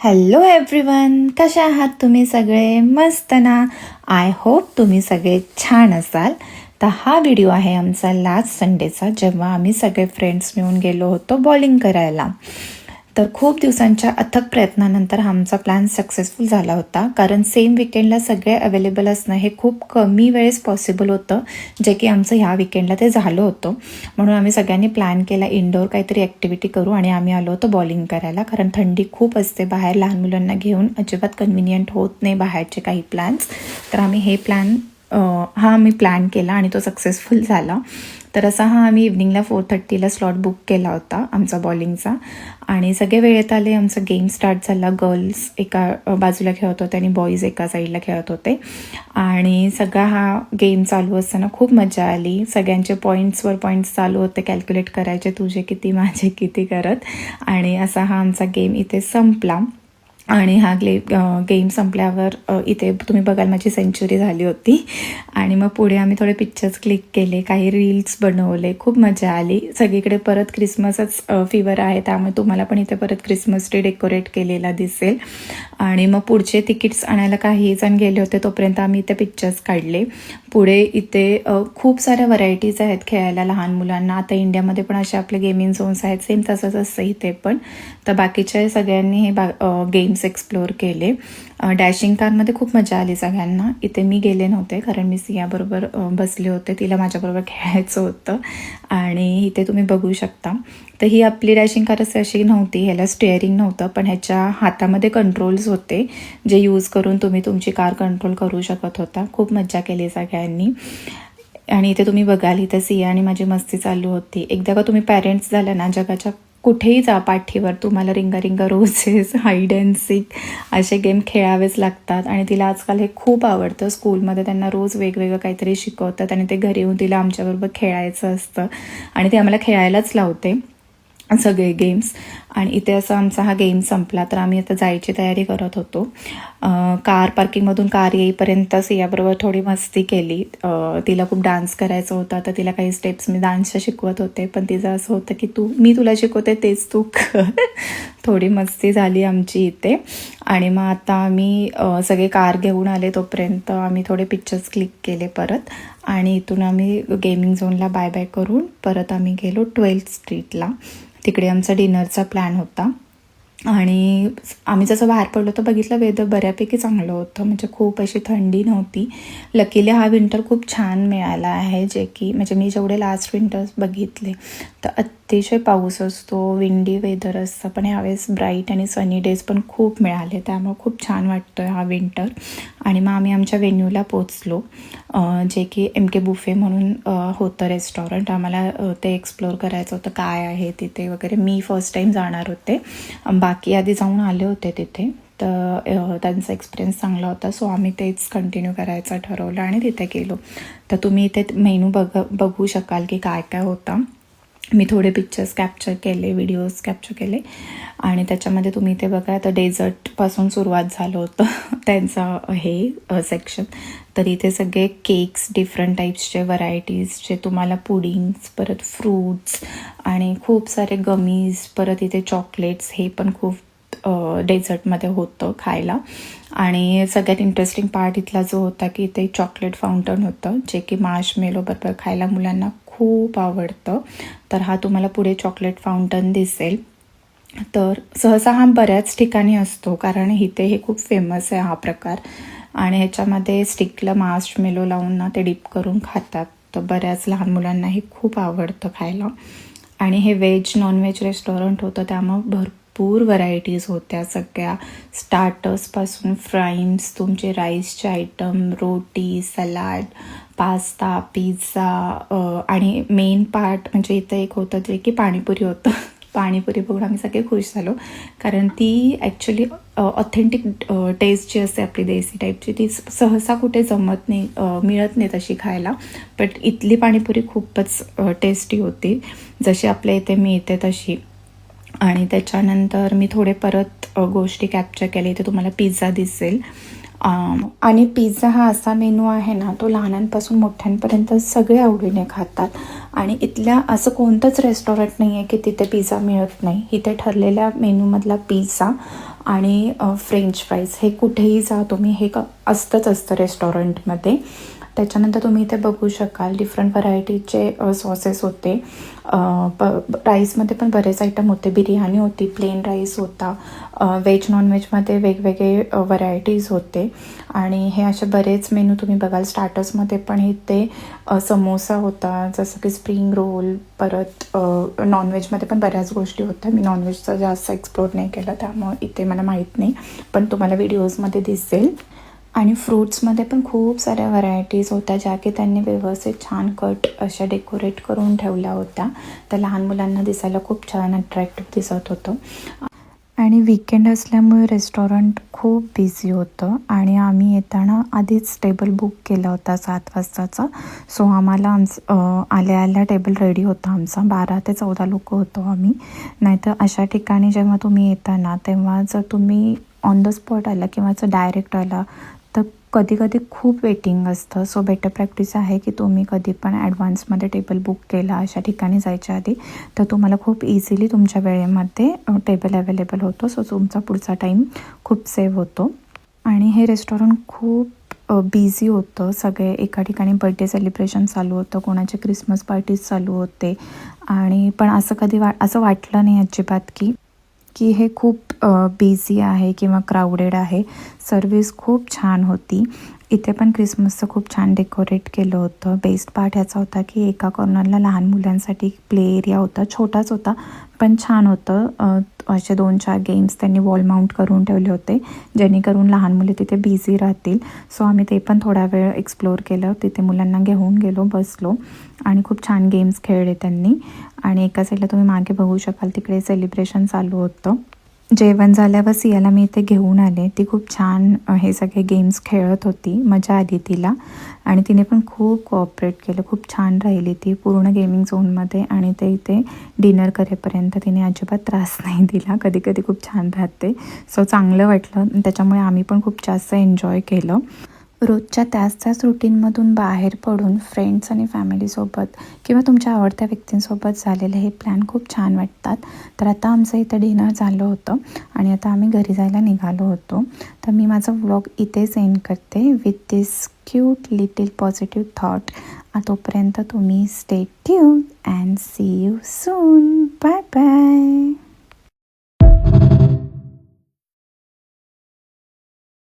Hello everyone, कशा आहात तुम्ही सगळे? मस्त ना? आय होप तुम्ही सगळे छान असाल. तर हा व्हिडिओ आहे आमचा लास्ट संडेचा, जेव्हा आम्ही सगळे फ्रेंड्स मिळून गेलो होतो बॉलिंग करायला. तर खूप दिवसांच्या अथक प्रयत्नानंतर आमचा प्लॅन सक्सेसफुल झाला होता, कारण सेम विकेंडला सगळे अवेलेबल असणं हे खूप कमी वेळेस पॉसिबल होतं, जे की आमचं ह्या विकेंडला ते झालं होतं. म्हणून आम्ही सगळ्यांनी प्लॅन केला इनडोअर काहीतरी ॲक्टिव्हिटी करू आणि आम्ही आलो होतो बॉलिंग करायला, कारण थंडी खूप असते बाहेर. लहान मुलांना घेऊन अजिबात कन्व्हिनियंट होत नाही बाहेरचे काही प्लॅन्स. तर आम्ही हे आम्ही प्लॅन केला आणि तो सक्सेसफुल झाला. तर असा आम्ही इव्हनिंगला 4:30ला स्लॉट बुक केला होता आमचा बॉलिंगचा, आणि सगळे वेळेत आले. आमचा गेम स्टार्ट झाला. गर्ल्स एका बाजूला खेळत होते आणि बॉईज एका साईडला खेळत होते, आणि सगळा हा गेम चालू असताना खूप मजा आली. सगळ्यांचे पॉईंट्सवर पॉईंट्स चालू होते, कॅल्क्युलेट करायचे तुझे किती माझे किती करत, आणि असा हा आमचा गेम इथे संपला. आणि हा गेम संपल्यावर इथे तुम्ही बघाल माझी सेंचुरी झाली होती. आणि मग पुढे आम्ही थोडे पिक्चर्स क्लिक केले, काही रील्स बनवले, खूप मजा आली. सगळीकडे परत क्रिसमसच फीवर आहे, त्यामुळे तुम्हाला पण इथे परत क्रिसमस ट्री डेकोरेट केलेला दिसेल. आणि मग पुढचे तिकीट्स आणायला काही जण गेले होते, तोपर्यंत आम्ही इथे पिक्चर्स काढले. पुढे इथे खूप साऱ्या व्हरायटीज आहेत खेळायला लहान मुलांना. आता इंडियामध्ये पण असे आपले गेमिंग झोन्स आहेत, सेम तसंच असतं इथे पण. तर बाकीच्या सगळ्यांनी हे गेम्स एक्सप्लोअर केले. डॅशिंग कारमध्ये खूप मजा आली सगळ्यांना. इथे मी गेले नव्हते, कारण मी सियाबरोबर बसले होते, तिला माझ्याबरोबर खेळायचं होतं. आणि इथे तुम्ही बघू शकता. तर ही आपली डॅशिंग कार अशी नव्हती, ह्याला स्टेअरिंग नव्हतं, पण ह्याच्या हातामध्ये कंट्रोल्स होते, जे यूज करून तुम्ही तुमची कार कंट्रोल करू शकत होता. खूप मजा केली सगळ्यांनी. आणि इथे तुम्ही बघाल, इथे सिया आणि माझी मस्ती चालू होती. एकदा का तुम्ही पॅरेंट्स झाला ना, जगाच्या कुठेही जा पाठीवर, तुम्हाला रिंगा रिंगा रोजेस, हाईड अँड सीक असे गेम खेळावेच लागतात. आणि तिला आजकाल हे खूप आवडतं. स्कूलमध्ये त्यांना रोज वेगवेगळं काहीतरी शिकवतात, आणि ते घरी येऊन तिला आमच्याबरोबर खेळायचं असतं, आणि ते आम्हाला खेळायलाच लावते सगळे गेम्स. आणि इथे असा आमचा हा गेम संपला. तर आम्ही आता जायची तयारी करत होतो. कार पार्किंगमधून कार येईपर्यंत सियाबरोबर थोडी मस्ती केली. तिला खूप डान्स करायचा होता, तर तिला काही स्टेप्स मी डान्सच्या शिकवत होते, पण तिचं असं होतं की मी तुला शिकवते तेच तू कर. थोडी मस्ती झाली आमची इथे. आणि मग आता आम्ही सगळे कार घेऊन आले, तोपर्यंत आम्ही थोडे पिक्चर्स क्लिक केले परत. आणि इथून आम्ही गेमिंग झोनला बाय बाय करून परत आम्ही गेलो 12th स्ट्रीटला. तिकडे आमचा डिनरचा प्लॅन होता. आणि आम्ही जसं बाहेर पडलो तर बघितलं, वेदर बऱ्यापैकी चांगलं होतं, म्हणजे खूप अशी थंडी नव्हती. लकीली हा विंटर खूप छान मिळाला आहे, जे की म्हणजे मी जेवढे लास्ट विंटर्स बघितले तर अतिशय पाऊस असतो, विंडी वेदर असतं, पण ह्यावेळेस ब्राईट आणि सनी डेज पण खूप मिळाले, त्यामुळे खूप छान वाटतं हा विंटर. आणि मग आम्ही आमच्या वेन्यूला पोचलो, जे की MK बुफे म्हणून होतं रेस्टॉरंट. आम्हाला ते एक्सप्लोअर करायचं होतं काय आहे तिथे वगैरे. मी फर्स्ट टाईम जाणार होते, बाकी आधी जाऊन आले होते तिथे, तर त्यांचा एक्सपिरियन्स चांगला होता, सो आम्ही तेच कंटिन्यू करायचं ठरवलं आणि तिथे गेलो. तर तुम्ही इथे मेनू बघू शकाल की काय काय होता. मी थोडे पिक्चर्स कॅप्चर केले, व्हिडिओज कॅप्चर केले, आणि त्याच्यामध्ये तुम्ही इथे बघा, तर डेझर्टपासून सुरुवात झालं होतं त्यांचं हे सेक्शन. तर इथे सगळे केक्स, डिफरंट टाईप्सचे व्हरायटीजचे तुम्हाला, पुडिंग्स, परत फ्रूट्स आणि खूप सारे गमीज, परत इथे चॉकलेट्स, हे पण खूप डेझर्टमध्ये होतं खायला. आणि सगळ्यात इंटरेस्टिंग पार्ट इथला जो होता की इथे चॉकलेट फाउंटन होतं, जे की मार्शमेलो बरोबर खायला मुलांना खूप आवडतं. तर हा तुम्हाला पुढे चॉकलेट फाउंटन दिसेल. तर सहसा हा बऱ्याच ठिकाणी असतो, कारण इथे हे खूप फेमस आहे हा प्रकार. आणि ह्याच्यामध्ये स्टिकला मार्शमेलो लावून ना ते डिप करून खातात, तर बऱ्याच लहान मुलांना हे खूप आवडतं खायला. आणि हे व्हेज नॉनव्हेज रेस्टॉरंट होतं, त्यामुळे भरपूर व्हरायटीज होत्या सगळ्या, स्टार्टर्सपासून फ्राईम्स, तुमचे राईसचे आयटम, रोटी, सलाड, पास्ता, पिझ्झा, आणि मेन पार्ट म्हणजे इथं एक होतं जे की पाणीपुरी होतं. पाणीपुरी बघून आम्ही सगळे खुश झालो, कारण ती ॲक्च्युली ऑथेंटिक टेस्ट जी असते आपली देसी टाईपची, ती सहसा कुठे जमत नाही, मिळत नाही तशी खायला. बट इथली पाणीपुरी खूपच टेस्टी होती, जशी आपल्या इथे मिळते तशी. आणि त्याच्यानंतर मी थोडे परत गोष्टी कॅप्चर केल्या. इथे तुम्हाला पिझ्झा दिसेल, आणि पिझ्झा हा असा मेनू आहे ना, तो लहानांपासून मोठ्यांपर्यंत सगळे आवडीने खातात. आणि इथल्या असं कोणतंच रेस्टॉरंट नाही आहे की तिथे पिझ्झा मिळत नाही. इथे ठरलेल्या मेनूमधला पिझ्झा आणि फ्रेंच फ्राईज हे कुठेही जा तुम्ही, हे असतंच असतं रेस्टॉरंटमध्ये. त्याच्यानंतर तुम्ही इथे बघू शकाल डिफरंट व्हरायटीचे सॉसेस होते. राईसमध्ये पण बरेच आयटम होते. बिर्याणी होती, प्लेन राईस होता, व्हेज नॉनव्हेजमध्ये वेगवेगळे व्हरायटीज होते. आणि हे असे बरेच मेनू तुम्ही बघाल. स्टार्टर्समध्ये पण इथे समोसा होता, जसं की स्प्रिंग रोल. परत नॉनव्हेजमध्ये पण बऱ्याच गोष्टी होत्या. मी नॉनव्हेजचं जास्त एक्सप्लोर नाही केलं, त्यामुळे इथे मला माहीत नाही, पण तुम्हाला व्हिडिओजमध्ये दिसेल. आणि फ्रूट्समध्ये पण खूप साऱ्या व्हरायटीज होत्या, ज्या की त्यांनी व्यवस्थित छान कट अशा डेकोरेट करून ठेवल्या होत्या. त्या लहान मुलांना दिसायला खूप छान अट्रॅक्टिव्ह दिसत होतं. आणि वीकेंड असल्यामुळे रेस्टॉरंट खूप बिझी होतं. आणि आम्ही येताना आधीच टेबल बुक केला होता 7 वाजताचा. सो आम्हाला आल्या आल्या टेबल रेडी होता आमचा. 12 ते 14 लोक होतो आम्ही. नाहीतर अशा ठिकाणी जेव्हा तुम्ही येता ना, तेव्हा जर तुम्ही ऑन द स्पॉट आला किंवा जर डायरेक्ट आला तर कधी कधी खूप वेटिंग असतं. सो बेटर प्रॅक्टिस आहे की तुम्ही कधी पण ॲडव्हान्समध्ये टेबल बुक केला अशा ठिकाणी जायच्या आधी, तर तुम्हाला खूप इझिली तुमच्या वेळेमध्ये टेबल अवेलेबल होतो. सो तुमचा पुढचा टाईम खूप सेव्ह होतो. आणि हे रेस्टॉरंट खूप बिझी होतं. सगळे एका ठिकाणी बर्थडे सेलिब्रेशन चालू होतं, कोणाचे क्रिसमस पार्टीज चालू होते. आणि पण असं कधी असं वाटलं नाही अजिबात की हे खूप बिझी आहे किंवा क्राऊडेड आहे. सर्विस खूप छान होती. इथे पण क्रिसमसचं खूप छान डेकोरेट केलं होतं. बेस्ट पार्ट ह्याचा होता की एका कॉर्नरला लहान मुलांसाठी प्ले एरिया होता. छोटाच होता पण छान होतं. असे 2-4 गेम्स त्यांनी वॉल माउंट करून ठेवले होते, जेणेकरून लहान मुले तिथे बिझी राहतील. सो आम्ही ते पण थोडा वेळ एक्सप्लोर केलं. तिथे मुलांना घेऊन गेलो, बसलो आणि खूप छान गेम्स खेळले त्यांनी. आणि एका साईडला तुम्ही मागे बघू शकाल, तिकडे सेलिब्रेशन चालू होतं. जेवण झाल्यावर सियाला मी इथे घेऊन आले. ती खूप छान हे सगळे गेम्स खेळत होती. मजा आली तिला. आणि तिने पण खूप कोऑपरेट केलं. खूप छान राहिली ती पूर्ण गेमिंग झोनमध्ये. आणि ते इथे डिनर करेपर्यंत तिने अजिबात त्रास नाही दिला. कधी कधी खूप छान राहते. सो चांगलं वाटलं. त्याच्यामुळे आम्ही पण खूप जास्त एन्जॉय केलं. रोजच्या त्याच रुटीनमधून बाहेर पडून फ्रेंड्स आणि फॅमिलीसोबत किंवा तुमच्या आवडत्या व्यक्तींसोबत झालेले हे प्लॅन खूप छान वाटतात. तर आता आमचं इथं डिनर झालं होतं आणि आता आम्ही घरी जायला निघालो होतो. तर मी माझा व्लॉग इथेच एंड करते with this cute little positive thought. तोपर्यंत तुम्ही stay tuned and see you soon. Bye bye.